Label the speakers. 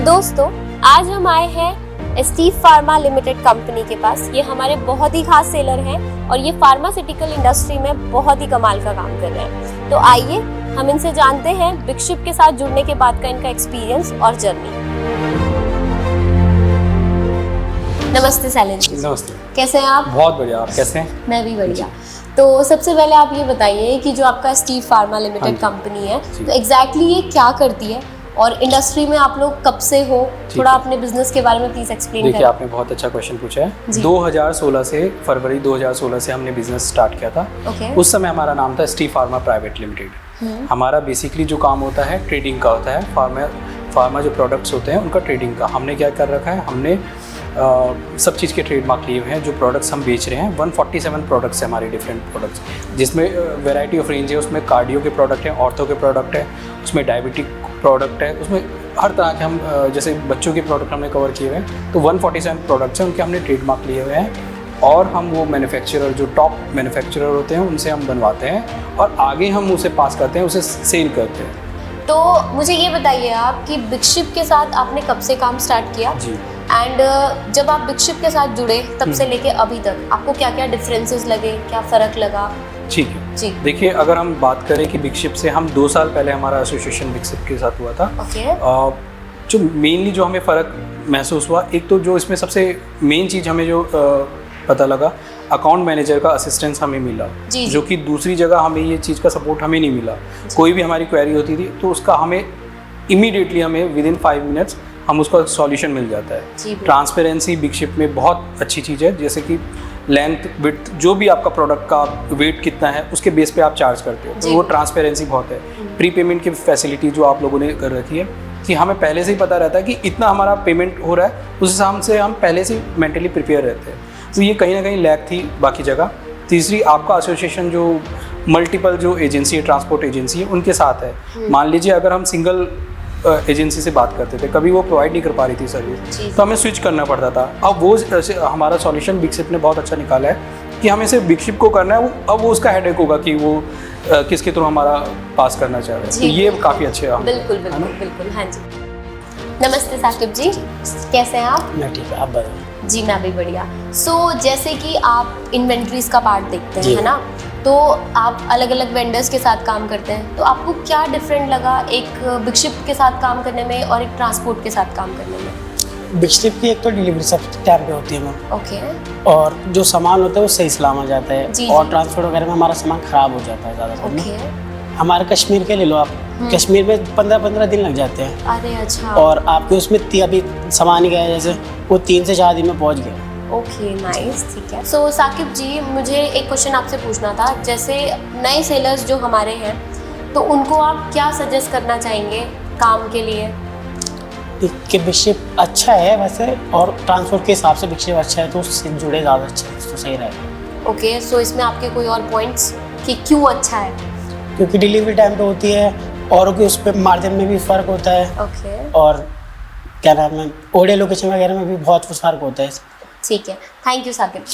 Speaker 1: दोस्तों, आज हम आए हैं स्टीव फार्मा लिमिटेड कंपनी के पास। ये हमारे बहुत ही खास सेलर हैं और ये फार्मास्यूटिकल इंडस्ट्री में बहुत ही कमाल का काम कर रहे हैं। तो आइए हम इनसे जानते हैं बिगशिप के साथ जुड़ने के बाद का इनका एक्सपीरियंस और जर्नी। नमस्ते सैलन जी।
Speaker 2: नमस्ते।
Speaker 1: कैसे हैं आप?
Speaker 2: बहुत बढ़िया, आप कैसे हैं?
Speaker 1: मैं भी बढ़िया। तो सबसे पहले आप ये बताइए कि जो आपका स्टीव फार्मा लिमिटेड कंपनी है, तो एग्जैक्टली ये क्या करती है और इंडस्ट्री में आप लोग कब से हो? थोड़ा अपने बिजनेस के बारे में प्लीज एक्सप्लेन करें।
Speaker 2: देखिए, आपने बहुत अच्छा क्वेश्चन पूछा है। 2016 से फरवरी 2016 से हमने बिजनेस स्टार्ट किया था। उस समय हमारा नाम था स्टीव फार्मा प्राइवेट लिमिटेड। हमारा बेसिकली जो काम होता है ट्रेडिंग का होता है। फार्मा जो प्रोडक्ट्स होते हैं उनका ट्रेडिंग का। हमने क्या कर रखा है, हमने सब चीज़ के ट्रेडमार्क लिए हुए हैं। जो प्रोडक्ट्स हम बेच रहे हैं 147 प्रोडक्ट्स हैं हमारे, डिफरेंट प्रोडक्ट्स, जिसमें वैरायटी ऑफ रेंज है। उसमें कार्डियो के प्रोडक्ट हैं, ऑर्थो के प्रोडक्ट है, उसमें डायबिटिक प्रोडक्ट है, उसमें हर तरह के हम जैसे बच्चों के प्रोडक्ट हमने कवर किए हुए हैं। तो 147 प्रोडक्ट्स हैं, उनके हमने ट्रेडमार्क लिए हुए हैं और हम वो मैन्युफैक्चरर जो टॉप मैन्युफैक्चरर होते हैं उनसे हम बनवाते हैं और आगे हम उसे पास करते हैं, उसे सेल करते हैं।
Speaker 1: तो मुझे ये बताइए आप कि बिगशिप के साथ आपने कब से काम स्टार्ट किया
Speaker 2: जी।
Speaker 1: एंड जब आप बिगशिप के साथ जुड़े तब से लेके अभी तक आपको क्या क्या डिफरेंसेस लगे, क्या फ़र्क लगा?
Speaker 2: ठीक है
Speaker 1: जी।
Speaker 2: देखिए, अगर हम बात करें कि बिगशिप से हम 2 साल पहले हमारा एसोसिएशन बिगशिप के साथ हुआ था। जो मेनली जो हमें फ़र्क महसूस हुआ, एक तो जो इसमें सबसे मेन चीज़ हमें जो पता लगा, अकाउंट मैनेजर का असिस्टेंस हमें मिला, जो कि दूसरी जगह हमें ये चीज़ का सपोर्ट हमें नहीं मिला। कोई भी हमारी क्वेरी होती थी तो उसका हमें इमीडिएटली हमें विदिन 5 मिनट्स हम उसका सॉल्यूशन मिल जाता है। ट्रांसपेरेंसी बिगशिप में बहुत अच्छी चीज़ है, जैसे कि लेंथ विड्थ जो भी आपका प्रोडक्ट का वेट कितना है उसके बेस पे आप चार्ज करते हो, तो वो ट्रांसपेरेंसी बहुत है। प्री पेमेंट की फैसिलिटी जो आप लोगों ने कर रखी है कि हमें पहले से ही पता रहता है कि इतना हमारा पेमेंट हो रहा है, उस हिसाब से हम पहले से मेंटली प्रिपेयर रहते हैं। तो ये कहीं ना कहीं लैक थी बाकी जगह। तीसरी, आपका एसोसिएशन जो मल्टीपल जो एजेंसी है, ट्रांसपोर्ट एजेंसी है, उनके साथ है। मान लीजिए अगर हम सिंगल एजेंसी से बात करते थे, कभी वो प्रोवाइड नहीं कर पा रही थी सर्विस, तो हमें स्विच करना पड़ता था। अब वो हमारा सॉल्यूशन बिगशिप ने बहुत अच्छा निकाला है कि हमें सिर्फ बिगशिप को करना है। अब वो उसका हेडेक होगा कि वो किसके थ्रू हमारा पास करना चाह रहे हैं। तो ये काफ़ी अच्छे हैं।
Speaker 1: बिल्कुल बिल्कुल बिल्कुल। हाँ जी। नमस्ते साकिब जी, कैसे हैं आप?
Speaker 3: मैं ठीक है, आप बताइए।
Speaker 1: जी मैं भी बढ़िया। जैसे कि आप इन्वेंट्रीज का पार्ट देखते हैं, है ना, तो आप अलग अलग वेंडर्स के साथ काम करते हैं, तो आपको क्या डिफरेंट लगा एक बिगशिप के साथ काम करने में और एक ट्रांसपोर्ट के साथ काम करने में?
Speaker 3: बिगशिप की एक तो डिलीवरी सब टाइम पे होती है मैम।
Speaker 1: ओके।
Speaker 3: और जो सामान होता है वो सही सलामत जाता है। और ट्रांसपोर्ट वगैरह में हमारा सामान खराब हो जाता है ज़्यादातर। हमारे कश्मीर के ले लो आप, कश्मीर में 15-15 दिन लग जाते हैं।
Speaker 1: अरे अच्छा।
Speaker 3: और आपके उसमें अभी सामान गया है, जैसे वो 3 से 4 दिन में पहुँच गया।
Speaker 1: ओके, नाइस, ठीक है। साकिब जी, मुझे एक क्वेश्चन आपसे पूछना था। जैसे नए सेलर्स जो हमारे हैं, तो उनको आप क्या सजेस्ट करना चाहेंगे काम के लिए?
Speaker 3: कि बिगशिप अच्छा है वैसे, और ट्रांसपोर्ट के हिसाब से बिगशिप अच्छा है, तो उससे जुड़े ज़्यादा अच्छा है, तो सही रहेगा।
Speaker 1: ओके, इसमें आपके कोई और पॉइंट्स कि क्यों अच्छा है?
Speaker 3: क्योंकि डिलीवरी टाइम पे होती है और कि उस पर मार्जिन में भी फ़र्क होता है।
Speaker 1: ओके।
Speaker 3: और क्या नाम है, ऑडियो लोकेशन वगैरह में भी बहुत फ़र्क होता है।
Speaker 1: ठीक है, थैंक यू साकिब।